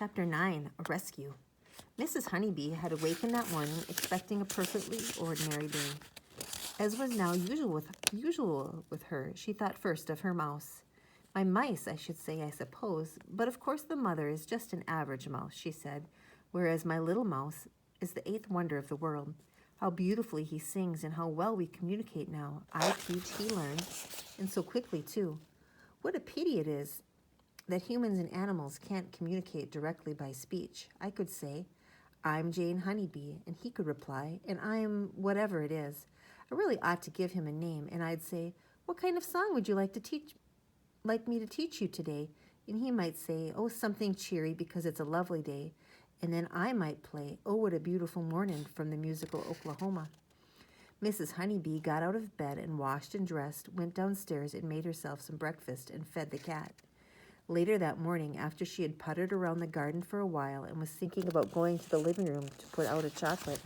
Chapter 9, A Rescue. Mrs. Honeybee had awakened that morning expecting a perfectly ordinary day. As was now usual with her, she thought first of her mouse. My mice, I should say, I suppose, but of course the mother is just an average mouse, she said, whereas my little mouse is the eighth wonder of the world. How beautifully he sings and how well we communicate now. I teach, he learns, and so quickly too. What a pity it is that humans and animals can't communicate directly by speech. I could say, I'm Jane Honeybee, and he could reply, and I'm whatever it is. I really ought to give him a name, and I'd say, what kind of song would you like me to teach you today? And he might say, oh, something cheery because it's a lovely day. And then I might play, oh, what a beautiful morning from the musical Oklahoma. Mrs. Honeybee got out of bed and washed and dressed, went downstairs and made herself some breakfast and fed the cat. Later that morning, after she had puttered around the garden for a while and was thinking about going to the living room to put out a chocolate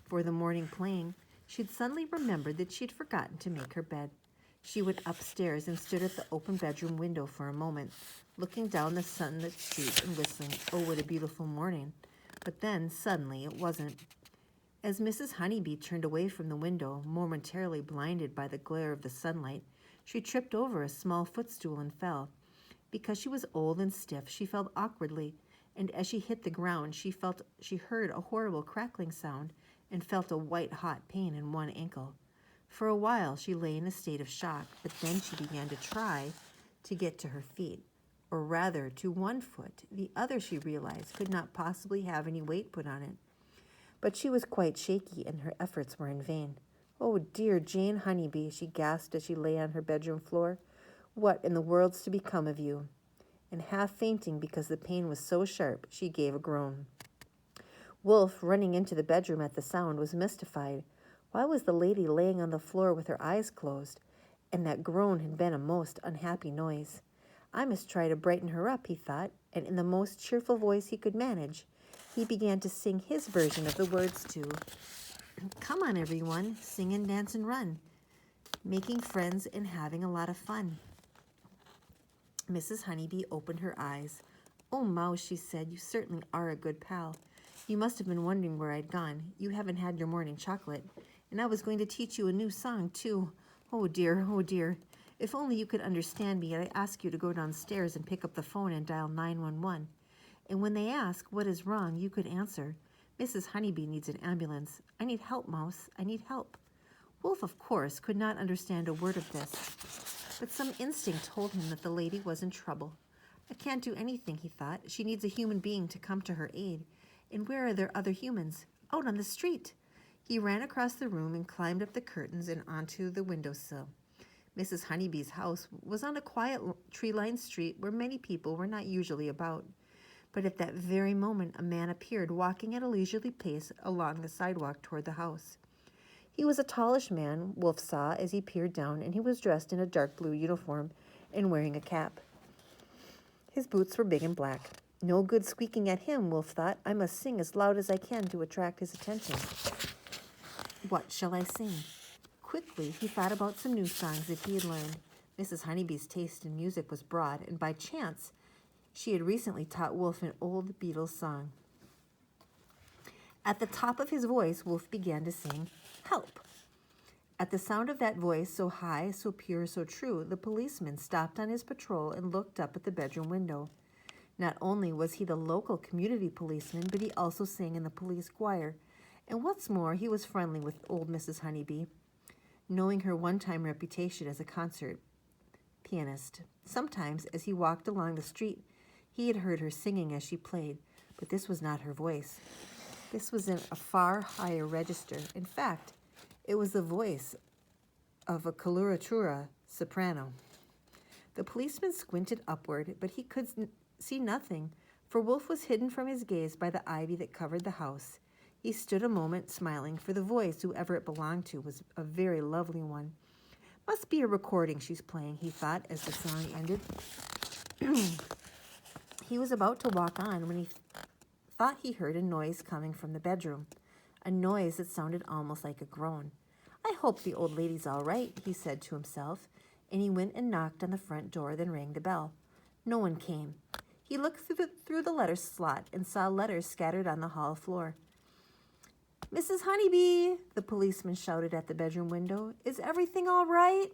for the morning playing, she'd suddenly remembered that she'd forgotten to make her bed. She went upstairs and stood at the open bedroom window for a moment, looking down the sunlit street and whistling, oh, what a beautiful morning. But then, suddenly, it wasn't. As Mrs. Honeybee turned away from the window, momentarily blinded by the glare of the sunlight, she tripped over a small footstool and fell. Because she was old and stiff, she fell awkwardly, and as she hit the ground, she heard a horrible crackling sound and felt a white-hot pain in one ankle. For a while, she lay in a state of shock, but then she began to try to get to her feet, or rather to one foot. The other, she realized, could not possibly have any weight put on it. But she was quite shaky, and her efforts were in vain. Oh, dear Jane Honeybee, she gasped as she lay on her bedroom floor. What in the world's to become of you? And half fainting because the pain was so sharp, she gave a groan. Wolf, running into the bedroom at the sound, was mystified. Why was the lady laying on the floor with her eyes closed? And that groan had been a most unhappy noise. I must try to brighten her up, he thought, and in the most cheerful voice he could manage, he began to sing his version of the words to Come on, everyone, sing and dance and run, making friends and having a lot of fun. Mrs. Honeybee opened her eyes. Oh, Mouse, she said, you certainly are a good pal. You must have been wondering where I'd gone. You haven't had your morning chocolate. And I was going to teach you a new song, too. Oh, dear, oh, dear. If only you could understand me, I'd ask you to go downstairs and pick up the phone and dial 911. And when they ask what is wrong, you could answer, Mrs. Honeybee needs an ambulance. I need help, Mouse. I need help. Wolf, of course, could not understand a word of this, but some instinct told him that the lady was in trouble. I can't do anything, he thought. She needs a human being to come to her aid. And where are there other humans? Out on the street. He ran across the room and climbed up the curtains and onto the windowsill. Mrs. Honeybee's house was on a quiet tree-lined street where many people were not usually about. But at that very moment, a man appeared walking at a leisurely pace along the sidewalk toward the house. He was a tallish man, Wolf saw as he peered down, and he was dressed in a dark blue uniform and wearing a cap. His boots were big and black. No good squeaking at him, Wolf thought. I must sing as loud as I can to attract his attention. What shall I sing? Quickly, he thought about some new songs that he had learned. Mrs. Honeybee's taste in music was broad, and by chance, she had recently taught Wolf an old Beatles song. At the top of his voice, Wolf began to sing, Help! At the sound of that voice, so high, so pure, so true, the policeman stopped on his patrol and looked up at the bedroom window. Not only was he the local community policeman, but he also sang in the police choir. And what's more, he was friendly with old Mrs. Honeybee, knowing her one-time reputation as a concert pianist. Sometimes, as he walked along the street, he had heard her singing as she played, but this was not her voice. This was in a far higher register. In fact, it was the voice of a coloratura soprano. The policeman squinted upward, but he could see nothing, for Wolf was hidden from his gaze by the ivy that covered the house. He stood a moment smiling, for the voice, whoever it belonged to, was a very lovely one. Must be a recording she's playing, he thought as the song ended. He was about to walk on when he thought he heard a noise coming from the bedroom, a noise that sounded almost like a groan. I hope the old lady's all right, he said to himself, and he went and knocked on the front door, then rang the bell. No one came. He looked through the letter slot and saw letters scattered on the hall floor. "Mrs. Honeybee," the policeman shouted at the bedroom window, "is everything all right?"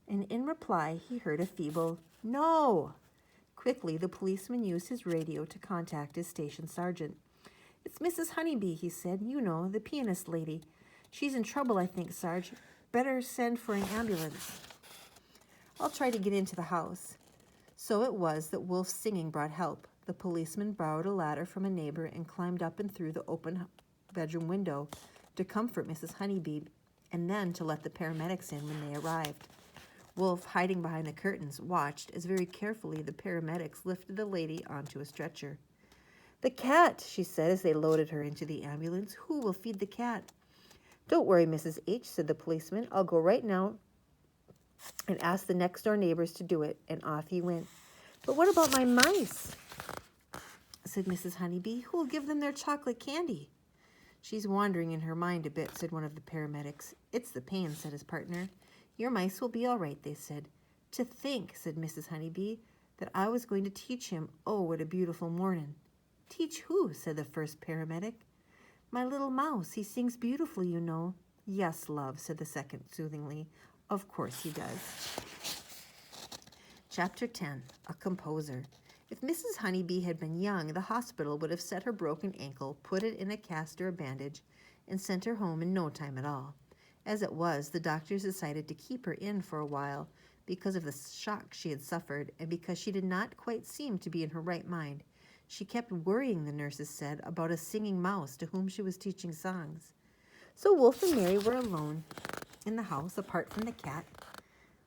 And in reply, he heard a feeble "No." Quickly, the policeman used his radio to contact his station sergeant. "It's Mrs. Honeybee," he said. "You know, the pianist lady. She's in trouble, I think, Sarge. Better send for an ambulance." "I'll try to get into the house." So it was that Wolf's singing brought help. The policeman borrowed a ladder from a neighbor and climbed up and through the open bedroom window to comfort Mrs. Honeybee and then to let the paramedics in when they arrived. Wolf, hiding behind the curtains, watched as very carefully the paramedics lifted the lady onto a stretcher. "The cat," she said as they loaded her into the ambulance. "Who will feed the cat?" "Don't worry, Mrs. H," said the policeman. "I'll go right now and ask the next door neighbors to do it." And off he went. "But what about my mice?" said Mrs. Honeybee. "Who will give them their chocolate candy?" "She's wandering in her mind a bit," said one of the paramedics. "It's the pain," said his partner. "Your mice will be all right," they said. "To think," said Mrs. Honeybee, "that I was going to teach him. Oh, what a beautiful morning." "Teach who?" said the first paramedic. "My little mouse. He sings beautifully, you know." "Yes, love," said the second soothingly. "Of course he does." Chapter 10. A Composer. If Mrs. Honeybee had been young, the hospital would have set her broken ankle, put it in a cast or a bandage, and sent her home in no time at all. As it was, the doctors decided to keep her in for a while because of the shock she had suffered and because she did not quite seem to be in her right mind. She kept worrying, the nurses said, about a singing mouse to whom she was teaching songs. So Wolf and Mary were alone in the house, apart from the cat,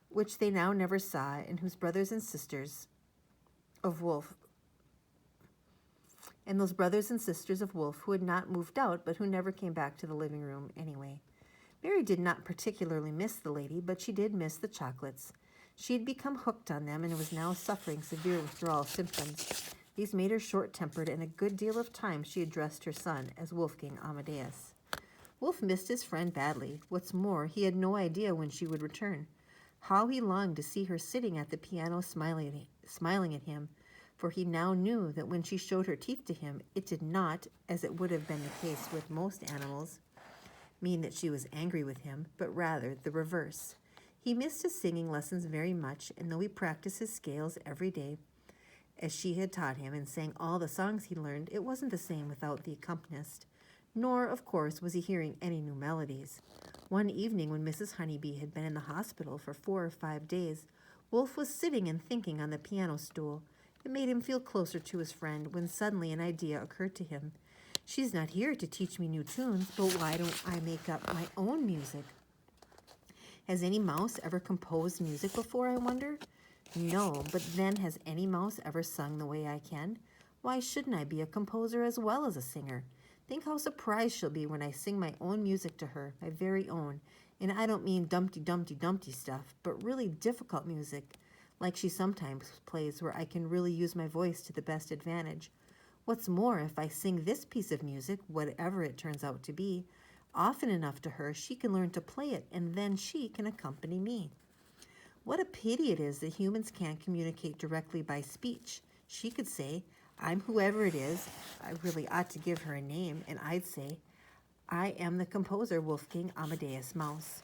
which they now never saw, and whose brothers and sisters of Wolf, who had not moved out, but who never came back to the living room anyway. Mary did not particularly miss the lady, but she did miss the chocolates. She had become hooked on them and was now suffering severe withdrawal symptoms. These made her short-tempered, and a good deal of time she addressed her son as Wolfgang Amadeus. Wolf missed his friend badly. What's more, he had no idea when she would return. How he longed to see her sitting at the piano smiling at him, for he now knew that when she showed her teeth to him, it did not, as it would have been the case with most animals, mean that she was angry with him, but rather the reverse. He missed his singing lessons very much, and though he practiced his scales every day, as she had taught him, and sang all the songs he learned, it wasn't the same without the accompanist. Nor, of course, was he hearing any new melodies. One evening when Mrs. Honeybee had been in the hospital for 4 or 5 days, Wolf was sitting and thinking on the piano stool. It made him feel closer to his friend when suddenly an idea occurred to him. "She's not here to teach me new tunes, but why don't I make up my own music? Has any mouse ever composed music before, I wonder? No, but then has any mouse ever sung the way I can? Why shouldn't I be a composer as well as a singer? Think how surprised she'll be when I sing my own music to her, my very own. And I don't mean Dumpty Dumpty Dumpty stuff, but really difficult music, like she sometimes plays, where I can really use my voice to the best advantage. What's more, if I sing this piece of music, whatever it turns out to be, often enough to her, she can learn to play it, and then she can accompany me. What a pity it is that humans can't communicate directly by speech. She could say, 'I'm whoever it is.' I really ought to give her a name, and I'd say, 'I am the composer Wolfgang Amadeus Mouse.'"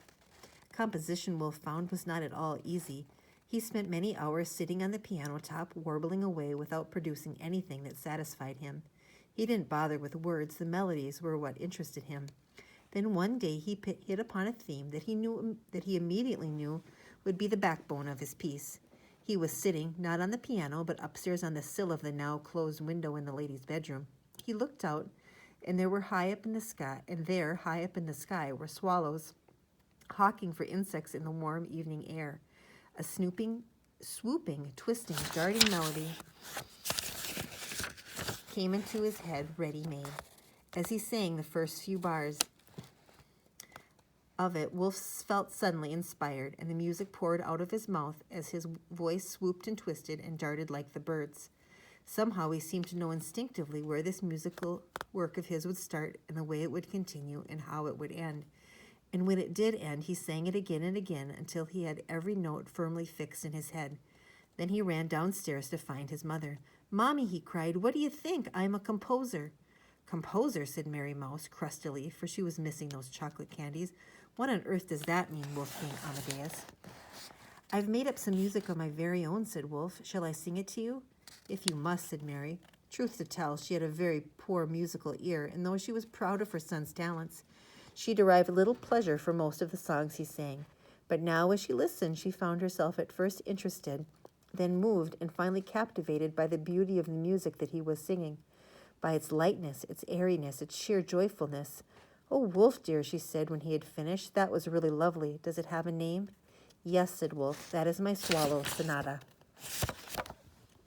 Composition, Wolf found, was not at all easy. He spent many hours sitting on the piano top, warbling away without producing anything that satisfied him. He didn't bother with words. The melodies were what interested him. Then one day he hit upon a theme that he immediately knew would be the backbone of his piece. He was sitting, not on the piano, but upstairs on the sill of the now closed window in the lady's bedroom. He looked out, and high up in the sky, were swallows, hawking for insects in the warm evening air. A swooping, twisting, darting melody came into his head ready-made. As he sang the first few bars of it, Wolf felt suddenly inspired, and the music poured out of his mouth as his voice swooped and twisted and darted like the birds. Somehow he seemed to know instinctively where this musical work of his would start and the way it would continue and how it would end. And when it did end, he sang it again and again until he had every note firmly fixed in his head. Then he ran downstairs to find his mother. "Mommy," he cried, "what do you think? I'm a composer." "Composer," said Mary Mouse crustily, for she was missing those chocolate candies. "What on earth does that mean, Wolfgang Amadeus?" "I've made up some music of my very own," said Wolf. "Shall I sing it to you?" "If you must," said Mary. Truth to tell, she had a very poor musical ear, and though she was proud of her son's talents, she derived little pleasure from most of the songs he sang. But now, as she listened, she found herself at first interested, then moved, and finally captivated by the beauty of the music that he was singing, by its lightness, its airiness, its sheer joyfulness. "Oh, Wolf dear," she said when he had finished, "that was really lovely. Does it have a name?" "Yes," said Wolf, "that is my Swallow Sonata."